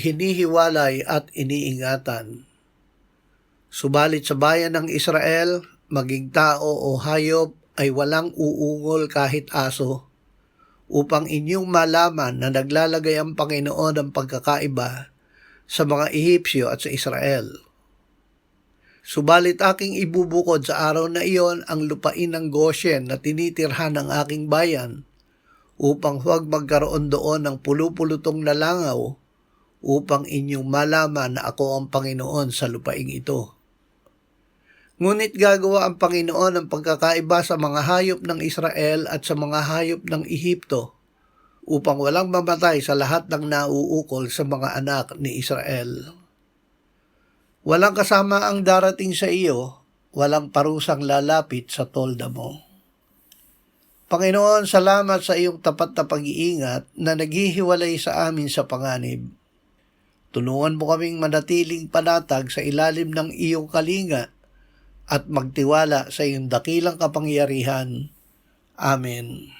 hinihiwalay at iniingatan. Subalit sa bayan ng Israel, maging tao o hayop ay walang uungol kahit aso, upang inyong malaman na naglalagay ang Panginoon ng pagkakaiba sa mga Ehipsyo at sa Israel. Subalit aking ibubukod sa araw na iyon ang lupain ng Goshen na tinitirhan ng aking bayan, upang huwag magkaroon doon ng pulupulutong na langaw, upang inyong malaman na ako ang Panginoon sa lupaing ito. Ngunit gagawa ang Panginoon ng pagkakaiba sa mga hayop ng Israel at sa mga hayop ng Ehipto, upang walang mamatay sa lahat ng nauukol sa mga anak ni Israel. Walang kasama ang darating sa iyo, walang parusang lalapit sa tolda mo. Panginoon, salamat sa iyong tapat na pag-iingat na naghihiwalay sa amin sa panganib. Tulungan mo kaming manatiling panatag sa ilalim ng iyong kalinga at magtiwala sa iyong dakilang kapangyarihan. Amen.